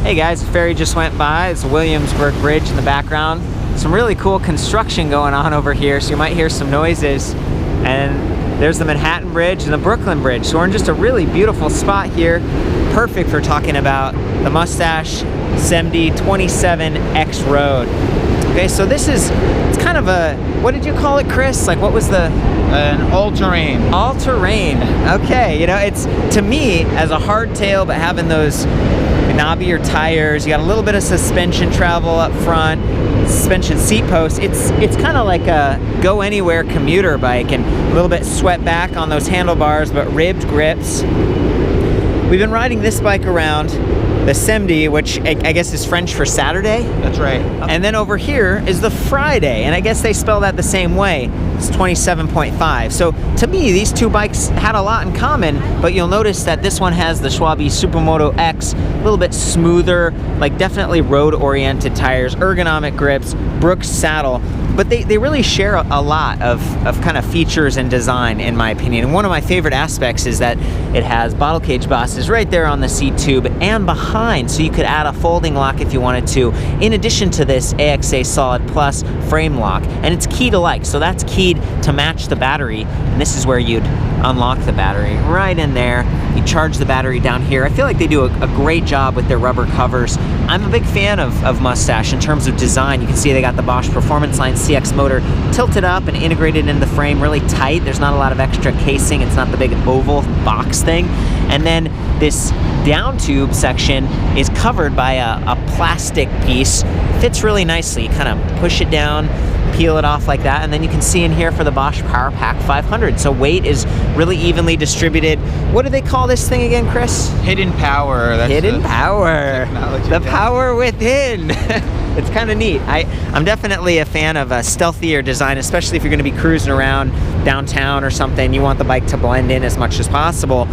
Hey guys, the ferry just went by. It's the Williamsburg Bridge in the background. Some really cool construction going on over here, so you might hear some noises. And there's the Manhattan Bridge and the Brooklyn Bridge. So we're in just a really beautiful spot here. Perfect for talking about the Moustache Samedi 27 XROAD. Okay, so this is, it's kind of a, what did you call it, Chris? Like, what was the? An all-terrain. All-terrain, okay. You know, it's, to me, as a hardtail, but having those knobbier tires, you got a little bit of suspension travel up front, suspension seat post. It's kind of like a go-anywhere commuter bike, and a little bit swept back on those handlebars, but ribbed grips. We've been riding this bike around, the Samedi, which I guess is French for Saturday. That's right. And then over here is the Friday, and I guess they spell that the same way. It's 27.5. So to me, these two bikes had a lot in common, but you'll notice that this one has the Schwalbe Supermoto X, a little bit smoother, like definitely road-oriented tires, ergonomic grips, Brooks saddle. But they really share a lot of kind of features and design, in my opinion. And one of my favorite aspects is that it has bottle cage bosses right there on the seat tube and behind, so you could add a folding lock if you wanted to, in addition to this AXA Solid Plus frame lock. And it's key to like, so that's keyed to match the battery. And this is where you'd unlock the battery right in there. You charge the battery down here. I feel like they do a great job with their rubber covers. I'm a big fan of Moustache in terms of design. You can see they got the Bosch Performance Line CX motor tilted up and integrated into the frame really tight. There's not a lot of extra casing. It's not the big oval box thing. And then this down tube section is covered by a plastic piece. Fits really nicely. You kind of push it down, peel it off like that, and then you can see in here for the Bosch Powerpack 500. So weight is really evenly distributed. What do they call this thing again, Chris? Hidden power. That's hidden power. The power within. It's kind of neat. I'm definitely a fan of a stealthier design, especially if you're going to be cruising around downtown or something. You want the bike to blend in as much as possible.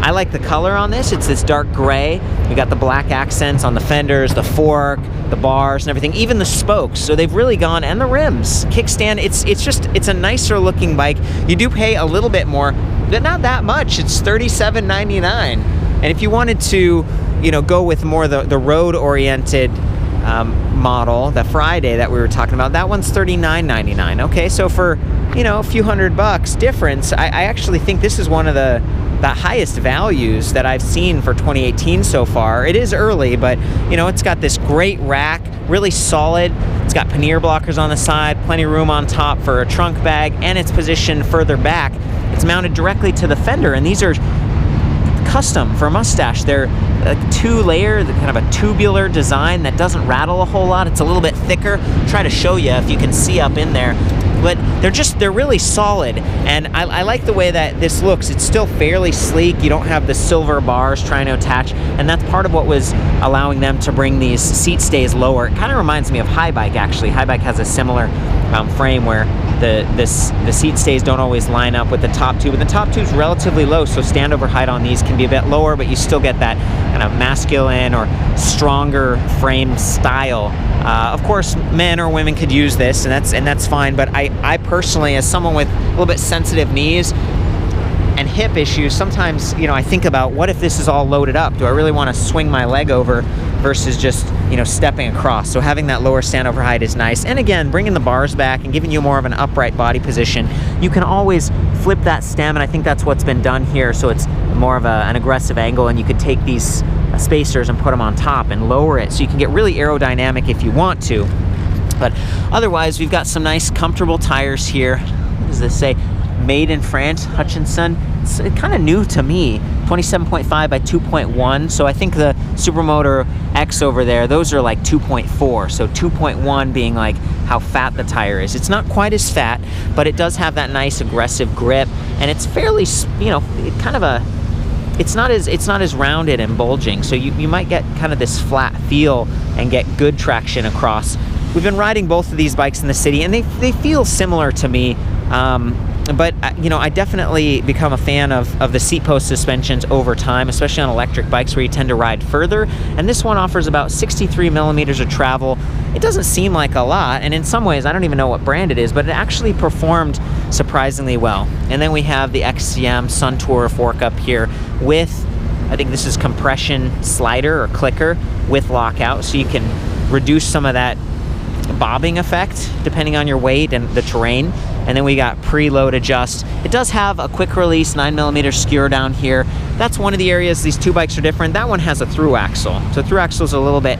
I like the color on this. It's this dark gray. You got the black accents on the fenders, the fork, the bars and everything, even the spokes. So they've really gone, and the rims, kickstand. It's a nicer looking bike. You do pay a little bit more, but not that much. It's $37.99. And if you wanted to, you know, go with more the road oriented model, the Friday that we were talking about, that one's $39.99. Okay, so for, you know, a few $100 difference, I actually think this is one of the highest values that I've seen for 2018 so far. It is early, but you know, it's got this great rack, really solid. It's got pannier blockers on the side, plenty of room on top for a trunk bag, and it's positioned further back. It's mounted directly to the fender, and these are custom for Moustache. They're a two-layer, kind of a tubular design that doesn't rattle a whole lot. It's a little bit thicker. I'll try to show you if you can see up in there. But they're really solid, and I like the way that this looks. It's still fairly sleek. You don't have the silver bars trying to attach, and that's part of what was allowing them to bring these seat stays lower. It kind of reminds me of Hi-Bike, actually. Hi-Bike has a similar frame where the seat stays don't always line up with the top tube, and the top tube's relatively low, so standover height on these can be a bit lower, but you still get that kind of masculine or stronger frame style. Of course, men or women could use this, and that's fine. But I personally, as someone with a little bit sensitive knees and hip issues, sometimes, you know, I think about, what if this is all loaded up? Do I really want to swing my leg over versus just, you know, stepping across? So having that lower standover height is nice. And again, bringing the bars back and giving you more of an upright body position. You can always flip that stem, and I think that's what's been done here. So it's more of an aggressive angle, and you could take these spacers and put them on top and lower it, so you can get really aerodynamic if you want to. But otherwise, we've got some nice comfortable tires here. What does this say? Made in France, Hutchinson. It's kind of new to me. 27.5 by 2.1. So I think the Supermoto X over there, those are like 2.4. So 2.1 being like how fat the tire is. It's not quite as fat, but it does have that nice aggressive grip, and it's fairly, you know, it's not as rounded and bulging, so you might get kind of this flat feel and get good traction across. We've been riding both of these bikes in the city, and they feel similar to me. But you know, I definitely become a fan of the seat post suspensions over time, especially on electric bikes where you tend to ride further. And this one offers about 63 millimeters of travel. It doesn't seem like a lot, and in some ways, I don't even know what brand it is, but it actually performed surprisingly well. And then we have the XCM Sun Tourer fork up here with I think this is compression slider or clicker with lockout, so you can reduce some of that bobbing effect depending on your weight and the terrain. And then we got preload adjust. It does have a quick release 9mm skewer down here. That's one of the areas these two bikes are different. That one has a through axle, so through axle is a little bit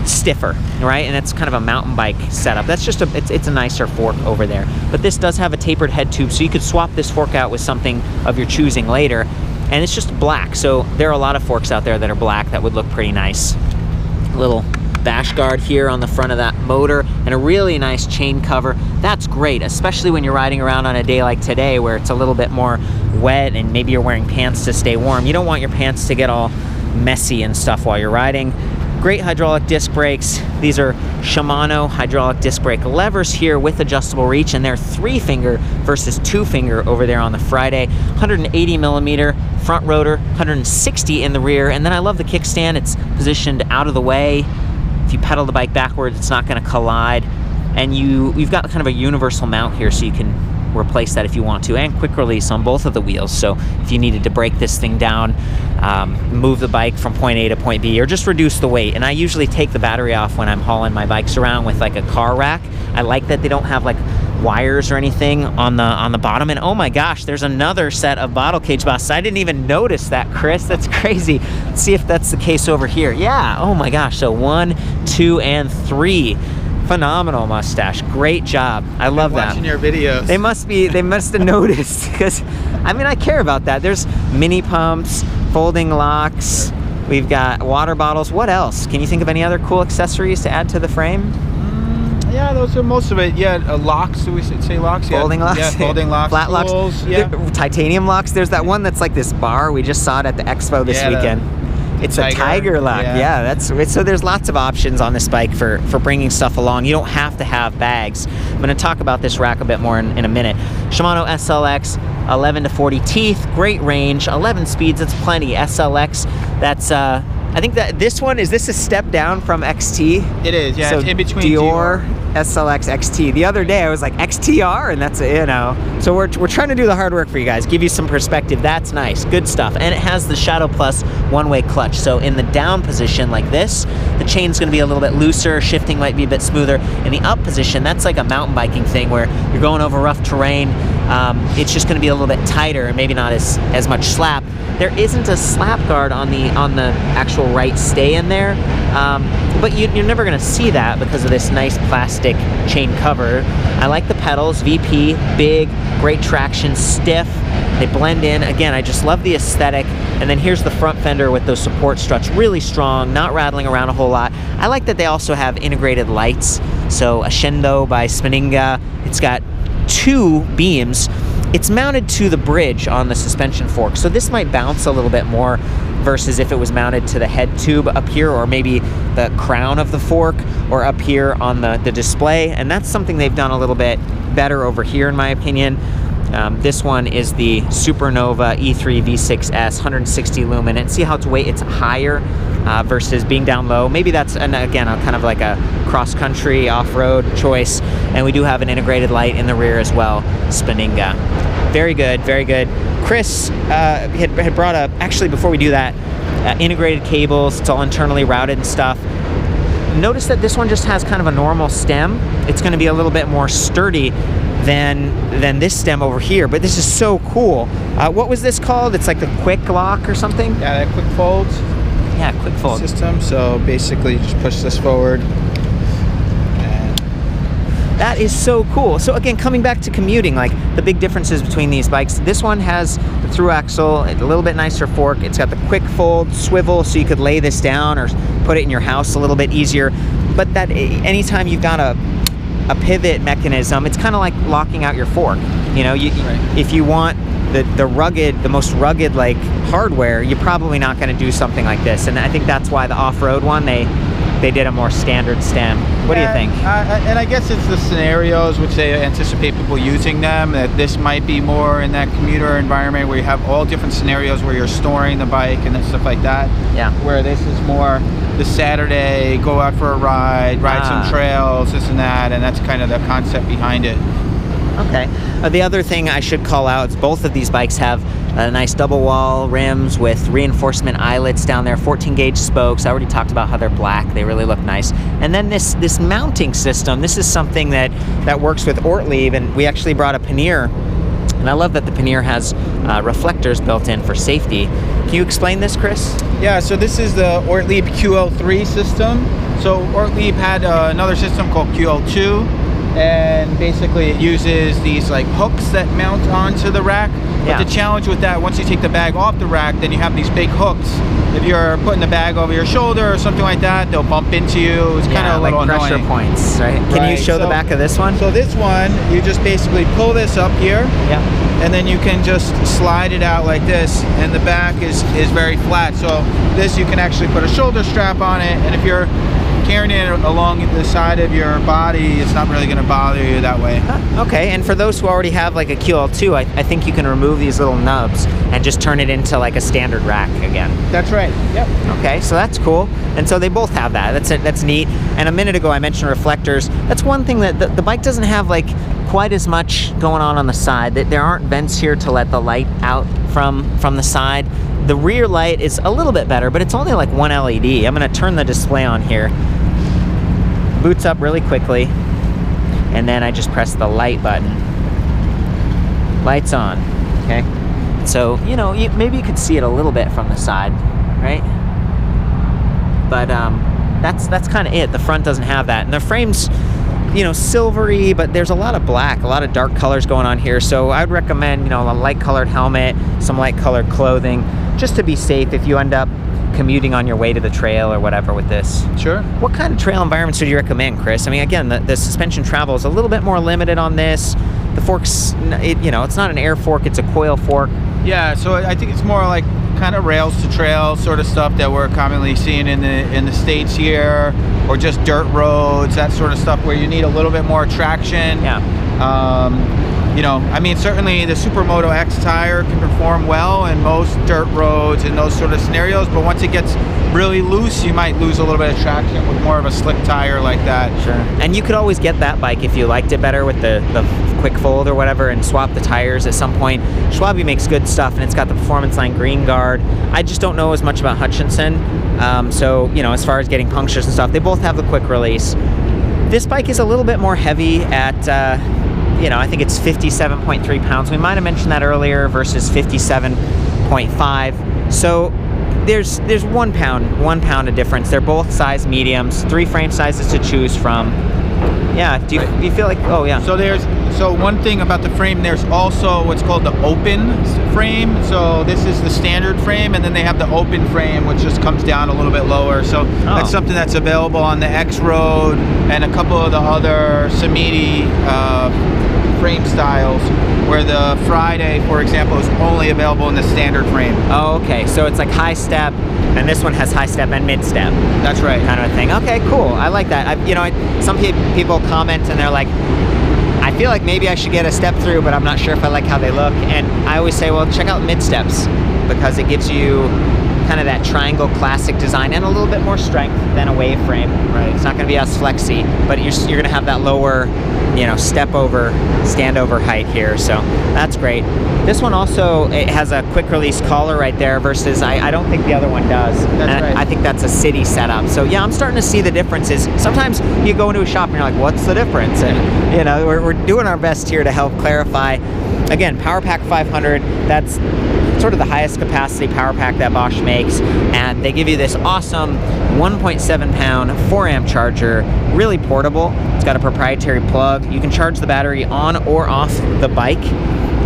stiffer, right? And it's kind of a mountain bike setup. That's just it's a nicer fork over there. But this does have a tapered head tube, so you could swap this fork out with something of your choosing later. And it's just black, so there are a lot of forks out there that are black that would look pretty nice. Little bash guard here on the front of that motor, and a really nice chain cover. That's great, especially when you're riding around on a day like today where it's a little bit more wet and maybe you're wearing pants to stay warm. You don't want your pants to get all messy and stuff while you're riding. Great hydraulic disc brakes. These are Shimano hydraulic disc brake levers here with adjustable reach, and they're 3-finger versus 2-finger over there on the Friday. 180mm front rotor, 160 in the rear, and then I love the kickstand. It's positioned out of the way. If you pedal the bike backwards, it's not going to collide. And you've got kind of a universal mount here, so you can replace that if you want to, and quick release on both of the wheels. So if you needed to break this thing down, move the bike from point A to point B, or just reduce the weight. And I usually take the battery off when I'm hauling my bikes around with like a car rack. I like that they don't have like wires or anything on the bottom. And oh my gosh, there's another set of bottle cage bosses. I didn't even notice that, Chris. That's crazy. Let's see if that's the case over here. Yeah, oh my gosh. So 1, 2, and 3. Phenomenal, Moustache. Great job. I love that. Watching your videos. They must have noticed, because I mean, I care about that. There's mini pumps, folding locks. We've got water bottles. What else? Can you think of any other cool accessories to add to the frame? Yeah, those are most of it. Yeah, locks. Do we say locks? Folding locks. Yeah, folding locks. Flat locks. Tools, yeah. Titanium locks. There's that one that's like this bar. We just saw it at the expo this weekend. It's a tiger lock. Yeah, that's so. There's lots of options on this bike for bringing stuff along. You don't have to have bags. I'm going to talk about this rack a bit more in a minute. Shimano SLX, 11 to 40 teeth, great range, 11 speeds. It's plenty. SLX. That's I think that this one is this a step down from XT? It is. Yeah, so it's in between Dior, SLX, XT. The other day I was like XTR, and that's So we're trying to do the hard work for you guys, give you some perspective. That's nice, good stuff. And it has the Shadow Plus one-way clutch. So in the down position like this, the chain's going to be a little bit looser, shifting might be a bit smoother. In the up position, that's like a mountain biking thing where you're going over rough terrain. It's just going to be a little bit tighter and maybe not as much slap. There isn't a slap guard on the actual right stay in there, but you're never going to see that because of this nice plastic chain cover. I like the pedals, VP, big, great traction, stiff. They blend in. Again, I just love the aesthetic. And then here's the front fender with those support struts, really strong, not rattling around a whole lot. I like that they also have integrated lights. So Ascendo by Spinninga. It's got 2 beams. It's mounted to the bridge on the suspension fork, so this might bounce a little bit more versus if it was mounted to the head tube up here, or maybe the crown of the fork, or up here on the display. And that's something they've done a little bit better over here, in my opinion. This one is the Supernova E3 V6S, 160 lumen. And see how it's weight? It's higher versus being down low. Maybe that's, and again, kind of like a cross-country off-road choice. And we do have an integrated light in the rear as well, Spinninga. Very good, very good. Chris had brought up, actually before we do that, integrated cables. It's all internally routed and stuff. Notice that this one just has kind of a normal stem. It's going to be a little bit more sturdy than this stem over here, but this is so cool. What was this called? It's like the quick lock or something? Yeah, that quick fold. Yeah, quick fold system. So basically you just push this forward. That is so cool. So again, coming back to commuting, like the big differences between these bikes, this one has the through axle, a little bit nicer fork. It's got the quick fold swivel, so you could lay this down or put it in your house a little bit easier. But that anytime you've got a pivot mechanism, it's kind of like locking out your fork. You know, if you want the most rugged like hardware, you're probably not going to do something like this. And I think that's why the off-road one, they did a more standard stem. What do you think? And I guess it's the scenarios which they anticipate people using them, that this might be more in that commuter environment where you have all different scenarios where you're storing the bike and stuff like that. Yeah. Where this is more the Saturday, go out for a ride some trails, this and that, and that's kind of the concept behind it. Okay. The other thing I should call out is both of these bikes have nice double wall rims with reinforcement eyelets down there, 14 gauge spokes. I already talked about how they're black. They really look nice. And then this mounting system, this is something that works with Ortlieb, and we actually brought a pannier. And I love that the pannier has reflectors built in for safety. Can you explain this, Chris? Yeah, so this is the Ortlieb QL3 system. So Ortlieb had another system called QL2, and basically it uses these like hooks that mount onto the rack. But the challenge with that, once you take the bag off the rack, then you have these big hooks. If you're putting the bag over your shoulder or something like that, they'll bump into you. It's kind of a little like pressure annoying. Points, right? Can you show the back of this one? So this one, you just basically pull this up here. Yeah. And then you can just slide it out like this, and the back is very flat. So this, you can actually put a shoulder strap on it, and if you're carrying it along the side of your body, it's not really going to bother you that way. Okay, and for those who already have like a QL2, I think you can remove these little nubs and just turn it into like a standard rack again. That's right. Yep. Okay, so that's cool. And so they both have that. That's neat. And a minute ago I mentioned reflectors. That's one thing that the bike doesn't have like quite as much going on the side. There aren't vents here to let the light out from the side. The rear light is a little bit better, but it's only like one LED. I'm going to turn the display on here. Boots up really quickly, and then I just press the light button. Lights on. Okay, so maybe you could see it a little bit from the side, right? But that's kind of it. The front doesn't have that, and the frame's silvery, but there's a lot of black, a lot of dark colors going on here. So I would recommend a light colored helmet, some light colored clothing, just to be safe if you end up commuting on your way to the trail or whatever with this. Sure. What kind of trail environments would you recommend, Chris? I mean, again, the suspension travel is a little bit more limited on this. The fork's, it's not an air fork, it's a coil fork. Yeah, so I think it's more like kind of rails to trail sort of stuff that we're commonly seeing in the States here, or just dirt roads, that sort of stuff where you need a little bit more traction. Yeah. I mean, certainly the Supermoto X tire can perform well in most dirt roads and those sort of scenarios, but once it gets really loose, you might lose a little bit of traction with more of a slick tire like that. Sure. And you could always get that bike if you liked it better with the quick fold or whatever, and swap the tires at some point. Schwalbe makes good stuff, and it's got the Performance Line green guard. I just don't know as much about Hutchinson, so as far as getting punctures and stuff, they both have the quick release. This bike is a little bit more heavy at I think it's 57.3 pounds. We might have mentioned that earlier versus 57.5. So there's 1 pound of difference. They're both size mediums, 3 frame sizes to choose from. Yeah, do you feel like, oh yeah. So one thing about the frame, there's also what's called the open frame. So this is the standard frame, and then they have the open frame, which just comes down a little bit lower. So that's something that's available on the XROAD and a couple of the other Samedi frame styles, where the Friday, for example, is only available in the standard frame. Oh, okay. So it's like high step, and this one has high step and mid step. That's right. Kind of a thing. Okay, cool. I like that. Some people comment and they're like, I feel like maybe I should get a step through, but I'm not sure if I like how they look. And I always say, well, check out mid steps, because it gives you kind of that triangle classic design and a little bit more strength than a wave frame. Right. It's not going to be as flexy, but you're going to have that lower, step over, stand over height here. So that's great. This one also, it has a quick release collar right there versus I don't think the other one does. That's right. I think that's a city setup. So yeah, I'm starting to see the differences. Sometimes you go into a shop and you're like, what's the difference? And we're doing our best here to help clarify. Again, Powerpack 500, that's sort of the highest capacity power pack that Bosch makes, and they give you this awesome 1.7 pound 4 amp charger, really portable. It's got a proprietary plug. You can charge the battery on or off the bike.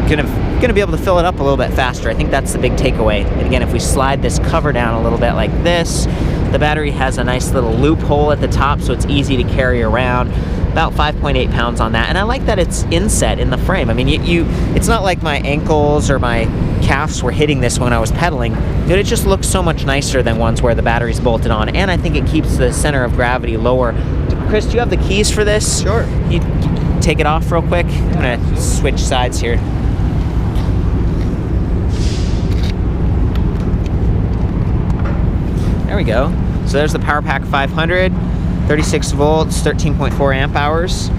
You're gonna be able to fill it up a little bit faster. I think that's the big takeaway. And again, if we slide this cover down a little bit like this, the battery has a nice little loophole at the top, so it's easy to carry around. About 5.8 pounds on that, and I like that it's inset in the frame. I mean, it's not like my ankles or my calves were hitting this when I was pedaling, but it just looks so much nicer than ones where the battery's bolted on, and I think it keeps the center of gravity lower. Chris, do you have the keys for this? Sure. You take it off real quick. I'm gonna switch sides here. There we go. So there's the Powerpack 500. 36 volts, 13.4 amp hours.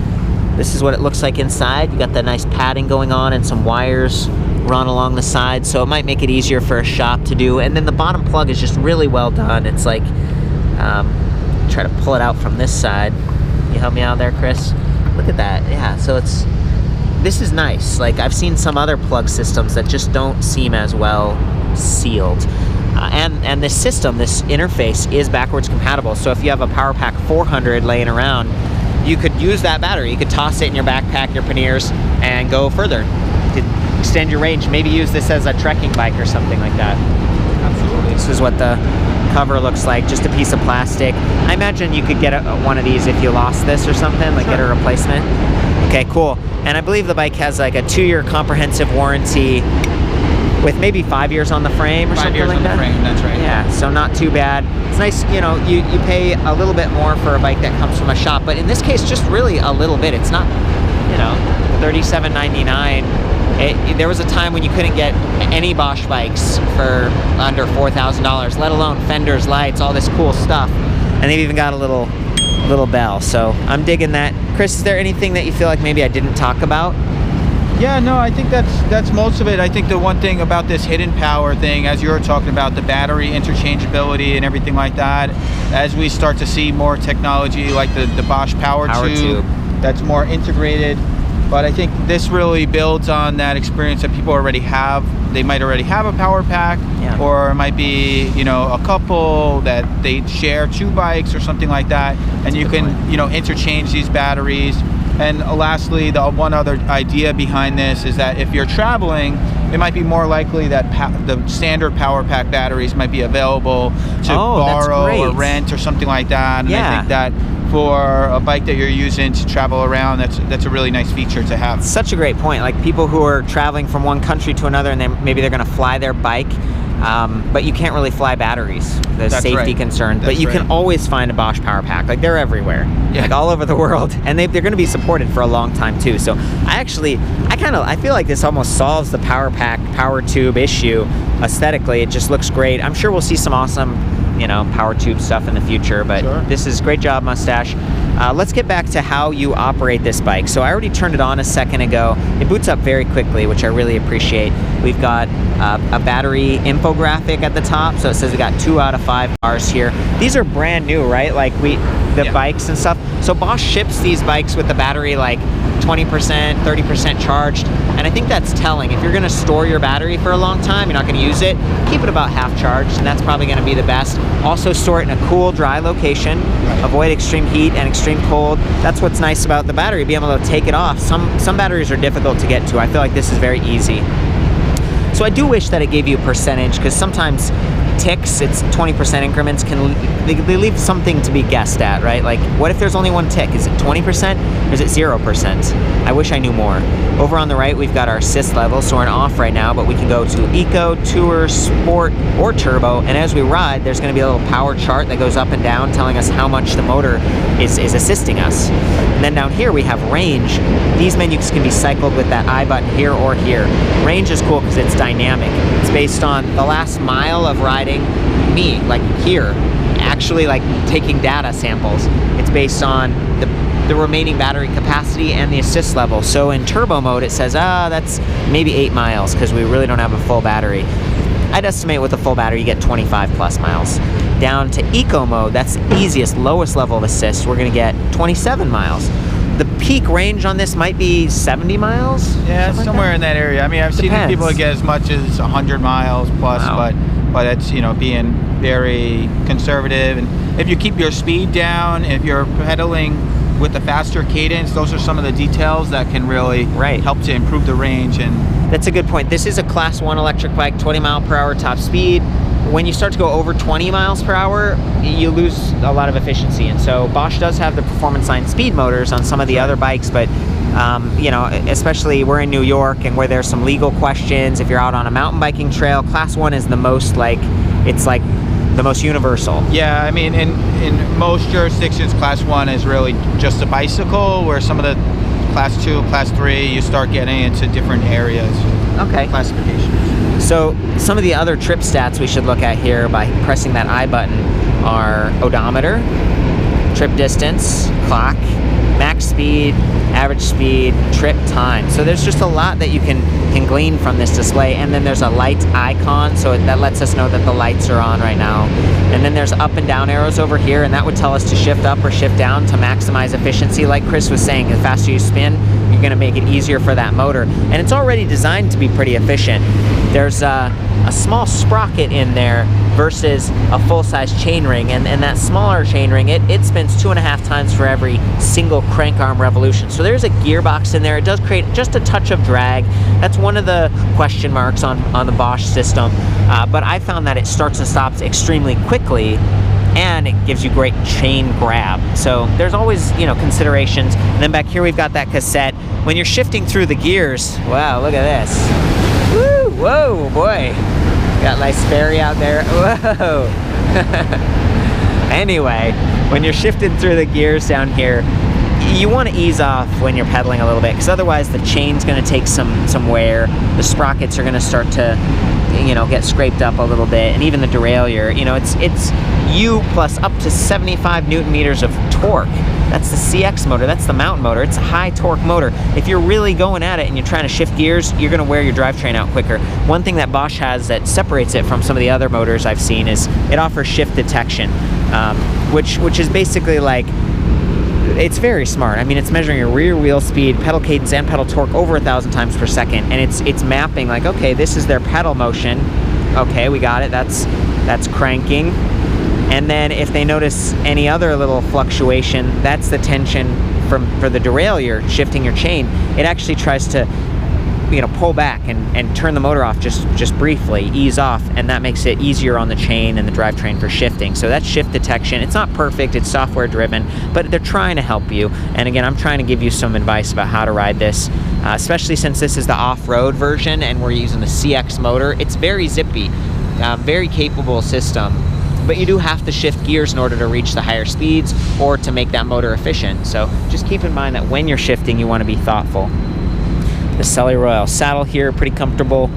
This is what it looks like inside. You got that nice padding going on and some wires run along the side, so it might make it easier for a shop to do. And then the bottom plug is just really well done. It's like, try to pull it out from this side. You help me out there, Chris? Look at that. Yeah, so this is nice. Like, I've seen some other plug systems that just don't seem as well sealed. And this system, this interface, is backwards compatible. So if you have a Powerpack 400 laying around, you could use that battery. You could toss it in your backpack, your panniers, and go further. You could extend your range. Maybe use this as a trekking bike or something like that. Absolutely. This is what the cover looks like, just a piece of plastic. I imagine you could get one of these if you lost this or something, like get a replacement. Okay, cool. And I believe the bike has like a 2-year comprehensive warranty with maybe 5 years on the frame or something like that. 5 years on the frame, that's right. Yeah, so not too bad. It's nice, you know, you pay a little bit more for a bike that comes from a shop, but in this case, just really a little bit. It's not, you know, $37.99. There was a time when you couldn't get any Bosch bikes for under $4,000, let alone fenders, lights, all this cool stuff. And they've even got a little bell, so I'm digging that. Chris, is there anything that you feel like maybe I didn't talk about? Yeah, no, I think that's most of it. I think the one thing about this hidden power thing, as you were talking about, the battery interchangeability and everything like that, as we start to see more technology like the Bosch power tube that's more integrated. But I think this really builds on that experience that people already have. They might already have a Powerpack, yeah, or it might be, you know, a couple that they share 2 bikes or something like that, and you can, you know, interchange these batteries. And lastly, the one other idea behind this is that if you're traveling, it might be more likely that the standard Powerpack batteries might be available to borrow or rent or something like that. And I think that for a bike that you're using to travel around, that's a really nice feature to have. Such a great point. Like people who are traveling from one country to another, and maybe they're going to fly their bike, but you can't really fly batteries. There's safety concern. But you can always find a Bosch Powerpack. Like they're everywhere, like all over the world, and they're going to be supported for a long time too. So I feel like this almost solves the Powerpack power tube issue aesthetically. It just looks great. I'm sure we'll see some awesome, you know, power tube stuff in the future, but this is great job, Moustache. Let's get back to how you operate this bike. So I already turned it on a second ago. It boots up very quickly, which I really appreciate. We've got a battery infographic at the top, so it says we got 2 out of 5 bars here. These are brand new, right? Like the bikes and stuff. So Bosch ships these bikes with the battery like 20%, 30% charged, and I think that's telling. If you're going to store your battery for a long time, you're not going to use it, keep it about half charged, and that's probably going to be the best. Also store it in a cool, dry location. Avoid extreme heat and extreme cold. That's what's nice about the battery, being able to take it off. Some batteries are difficult to get to. I feel like this is very easy. So I do wish that it gave you a percentage, because sometimes ticks, it's 20% increments, they leave something to be guessed at, right? Like, what if there's only one tick? Is it 20% or is it 0%? I wish I knew more. Over on the right, we've got our assist level, so we're in off right now, but we can go to Eco, Tour, Sport, or Turbo, and as we ride, there's going to be a little power chart that goes up and down telling us how much the motor is assisting us. And then down here, we have range. These menus can be cycled with that I button here or here. Range is cool because it's dynamic. It's based on the last mile of riding me, like here, actually like taking data samples. It's based on the remaining battery capacity and the assist level. So in turbo mode, it says, that's maybe 8 miles because we really don't have a full battery. I'd estimate with a full battery, you get 25 plus miles. Down to eco mode, that's the easiest, lowest level of assist, we're gonna get 27 miles. The peak range on this might be 70 miles? Yeah, somewhere in that area. I mean, I've seen people get as much as 100 miles plus, but it's, you know, being very conservative. And if you keep your speed down, if you're pedaling with a faster cadence, those are some of the details that can really help to improve the range. And that's a good point. This is a class 1 electric bike, 20 mile per hour top speed. When you start to go over 20 miles per hour, you lose a lot of efficiency. And so Bosch does have the performance line speed motors on some of the other bikes, but you know, especially we're in New York and where there's some legal questions. If you're out on a mountain biking trail, class 1 is the most it's like the most universal. Yeah, I mean, in most jurisdictions, class 1 is really just a bicycle, where some of the class 2, class 3, you start getting into different areas. Classifications. So some of the other trip stats we should look at here by pressing that I button are odometer, trip distance, clock, max speed, average speed, trip time. So there's just a lot that you can glean from this display. And then there's a light icon, so that lets us know that the lights are on right now. And then there's up and down arrows over here, and that would tell us to shift up or shift down to maximize efficiency. Like Chris was saying, the faster you spin, you're gonna make it easier for that motor. And it's already designed to be pretty efficient. There's a small sprocket in there versus a full-size chainring, and that smaller chainring, it spins 2.5 times for every single crank arm revolution. So there's a gearbox in there. It does create just a touch of drag. That's one of the question marks on the Bosch system, but I found that it starts and stops extremely quickly, and it gives you great chain grab. So there's always, you know, considerations. And then back here we've got that cassette. When you're shifting through the gears, wow, look at this. Woo, whoa, boy. Got nice fairy out there. Whoa. Anyway, when you're shifting through the gears down here, you want to ease off when you're pedaling a little bit, because otherwise the chain's going to take some wear. The sprockets are going to start to, you know, get scraped up a little bit, and even the derailleur. You know, it's U plus up to 75 Newton meters of torque. That's the CX motor, that's the mountain motor. It's a high torque motor. If you're really going at it and you're trying to shift gears, you're gonna wear your drivetrain out quicker. One thing that Bosch has that separates it from some of the other motors I've seen is it offers shift detection, which is basically like, it's very smart. I mean, it's measuring your rear wheel speed, pedal cadence, and pedal torque over 1,000 times per second, and it's mapping like, okay, this is their pedal motion. Okay, we got it. That's cranking. And then if they notice any other little fluctuation, that's the tension for the derailleur shifting your chain. It actually tries to, you know, pull back and turn the motor off just briefly, ease off, and that makes it easier on the chain and the drivetrain for shifting. So that's shift detection. It's not perfect, it's software driven, but they're trying to help you. And again, I'm trying to give you some advice about how to ride this, especially since this is the off-road version and we're using the CX motor. It's very zippy, very capable system. But you do have to shift gears in order to reach the higher speeds or to make that motor efficient. So just keep in mind that when you're shifting, you want to be thoughtful. The Sully Royal saddle here, pretty comfortable.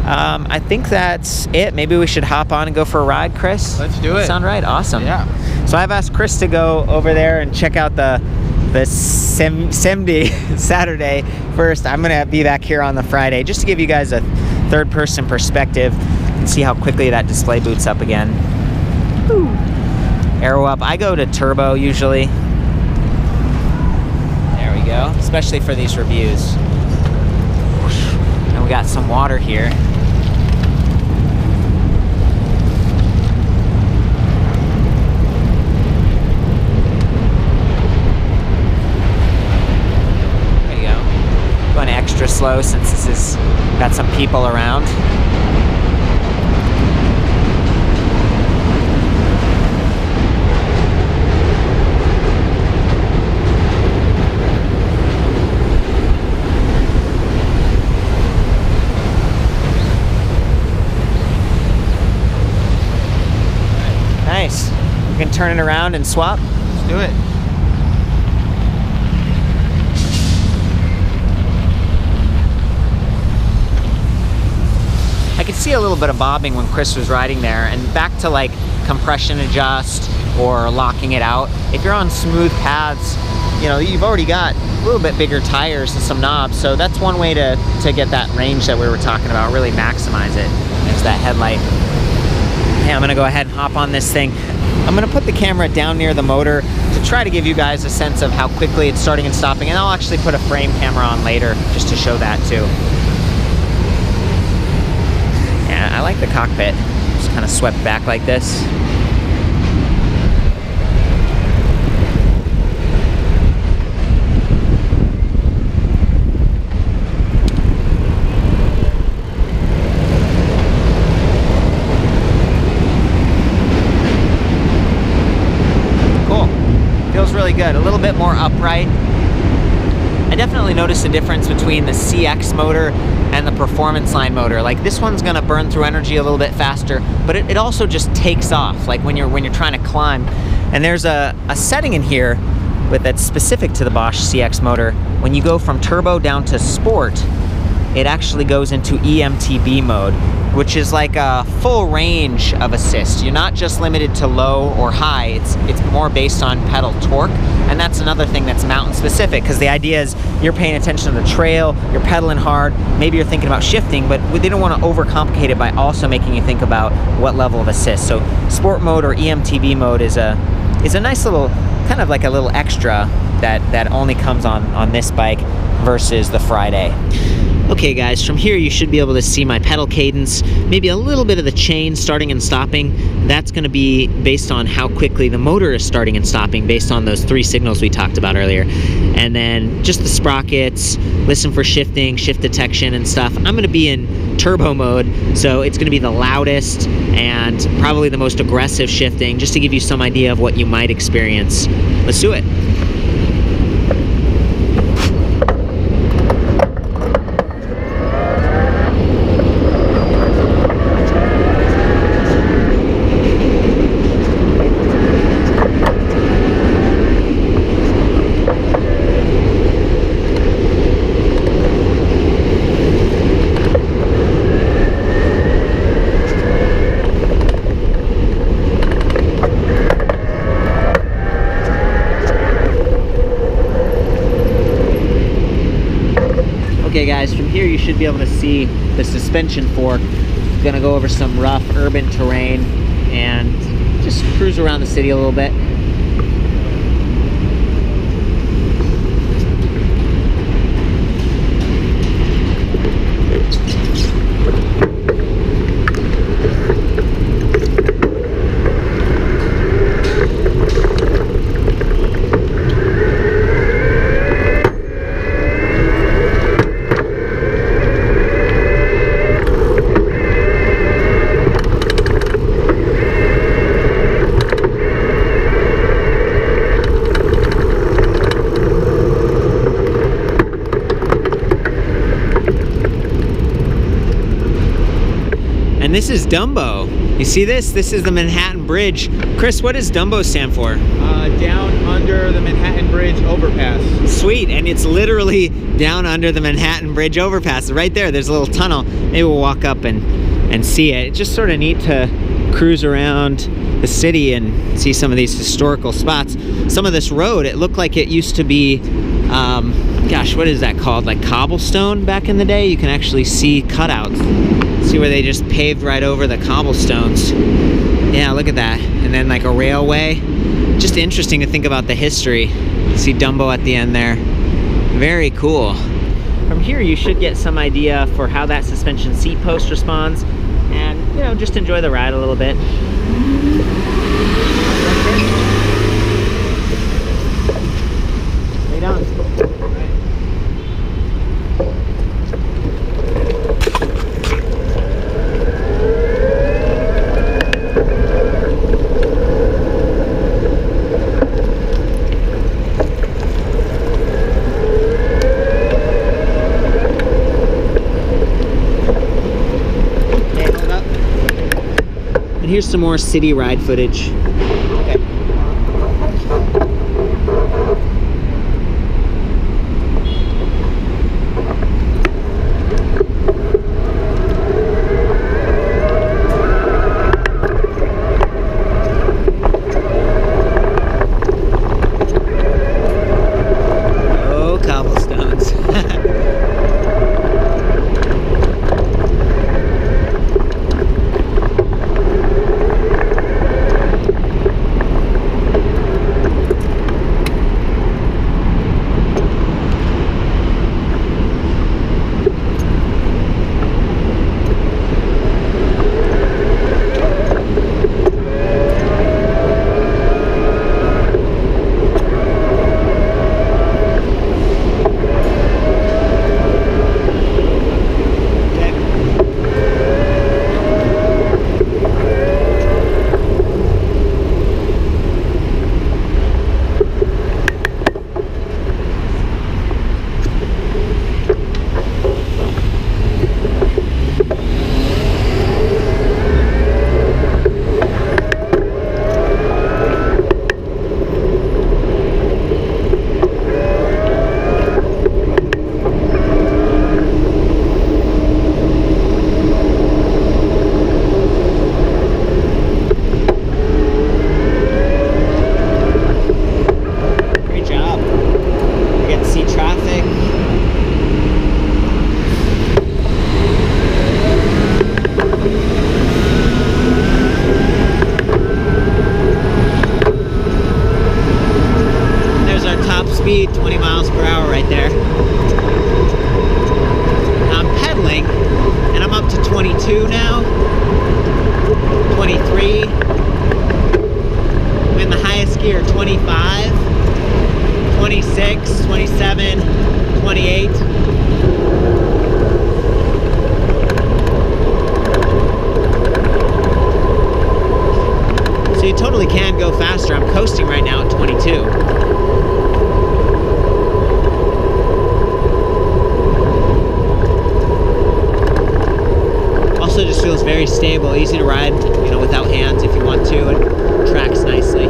I think that's it. Maybe we should hop on and go for a ride, Chris? Let's do it. Sound right? Awesome. Yeah. So I've asked Chris to go over there and check out the Samedi Saturday first. I'm gonna be back here on the Friday just to give you guys a third-person perspective and see how quickly that display boots up again. Woo. Arrow up. I go to turbo usually. There we go. Especially for these reviews. And we got some water here. There you go. Going extra slow since this has got some people around. Nice. We can turn it around and swap. Let's do it. I could see a little bit of bobbing when Chris was riding there, and back to like compression adjust or locking it out. If you're on smooth paths, you know, you've already got a little bit bigger tires and some knobs, so that's one way to get that range that we were talking about, really maximize it. There's that headlight. Hey, I'm gonna go ahead and hop on this thing. I'm gonna put the camera down near the motor to try to give you guys a sense of how quickly it's starting and stopping, and I'll actually put a frame camera on later just to show that too. Yeah, I like the cockpit. Just kind of swept back like this. Really good, a little bit more upright. I definitely noticed a difference between the CX motor and the performance line motor. Like this one's gonna burn through energy a little bit faster, but it also just takes off, like when you're trying to climb. And there's a setting in here that's specific to the Bosch CX motor. When you go from turbo down to sport, it actually goes into Emt-B mode, which is like a full range of assist. You're not just limited to low or high, it's more based on pedal torque, and that's another thing that's mountain specific, because the idea is you're paying attention to the trail, you're pedaling hard, maybe you're thinking about shifting, but they don't want to overcomplicate it by also making you think about what level of assist. So sport mode or Emt-B mode is a nice little, kind of like a little extra that only comes on this bike versus the Friday. Okay guys, from here you should be able to see my pedal cadence, maybe a little bit of the chain starting and stopping. That's going to be based on how quickly the motor is starting and stopping, based on those 3 signals we talked about earlier. And then just the sprockets, listen for shifting, shift detection and stuff. I'm going to be in turbo mode, so it's going to be the loudest and probably the most aggressive shifting, just to give you some idea of what you might experience. Let's do it. Okay guys, from here you should be able to see the suspension fork. Gonna go over some rough urban terrain and just cruise around the city a little bit. And this is Dumbo. You see this? This is the Manhattan Bridge. Chris, what does Dumbo stand for? Down under the Manhattan Bridge overpass. Sweet, and it's literally down under the Manhattan Bridge overpass. Right there, there's a little tunnel. Maybe we'll walk up and see it. It's just sort of neat to cruise around the city and see some of these historical spots. Some of this road, it looked like it used to be, gosh, what is that called? Like cobblestone back in the day? You can actually see cutouts. See where they just paved right over the cobblestones. Yeah, look at that. And then like a railway. Just interesting to think about the history. You see Dumbo at the end there. Very cool. From here you should get some idea for how that suspension seat post responds, and you know, just enjoy the ride a little bit. Lay down. And here's some more city ride footage. Okay. Oh, cobblestones. speed, 20 miles per hour right there. I'm pedaling, and I'm up to 22 now, 23. I'm in the highest gear, 25, 26, 27, 28. So you totally can go faster. I'm coasting right now at 22. Also just feels very stable, easy to ride, you know, without hands if you want to, and tracks nicely.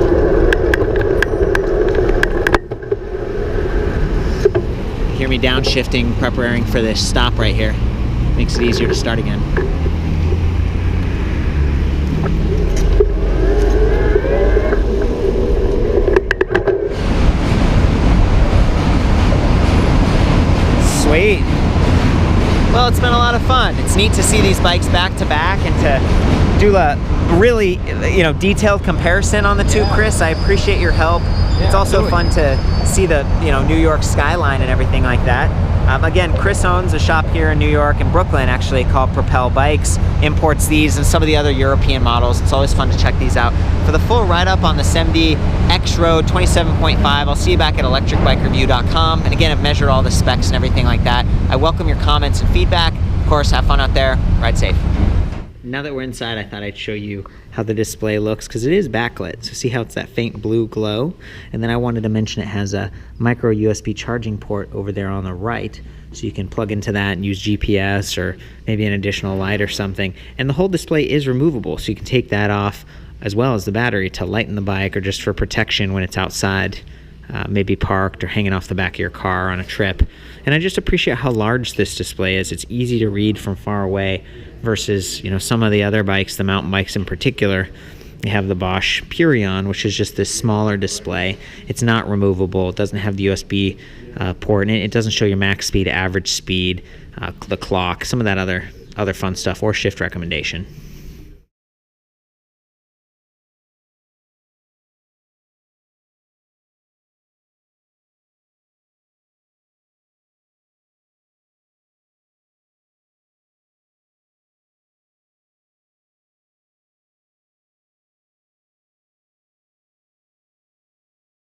Hear me downshifting, preparing for this stop right here. Makes it easier to start again. Sweet. Well, it's been a lot of fun. It's neat to see these bikes back to back and to do a really, you know, detailed comparison on the two, Chris. I appreciate your help. It's also fun to see the, you know, New York skyline and everything like that. Again, Chris owns a shop here in New York and Brooklyn, actually, called Propel Bikes. Imports these and some of the other European models. It's always fun to check these out. For the full write-up on the Samedi XROAD 27.5, I'll see you back at ElectricBikeReview.com. And again, I've measured all the specs and everything like that. I welcome your comments and feedback. Of course, have fun out there. Ride safe. Now that we're inside, I thought I'd show you how the display looks, because it is backlit. So see how it's that faint blue glow? And then I wanted to mention it has a micro USB charging port over there on the right, so you can plug into that and use GPS or maybe an additional light or something. And the whole display is removable, so you can take that off as well as the battery to lighten the bike or just for protection when it's outside, maybe parked or hanging off the back of your car on a trip. And I just appreciate how large this display is. It's easy to read from far away versus, you know, some of the other bikes, the mountain bikes in particular. You have the Bosch Purion, which is just this smaller display. It's not removable. It doesn't have the USB port in it. It doesn't show your max speed, average speed, the clock, some of that other fun stuff, or shift recommendation.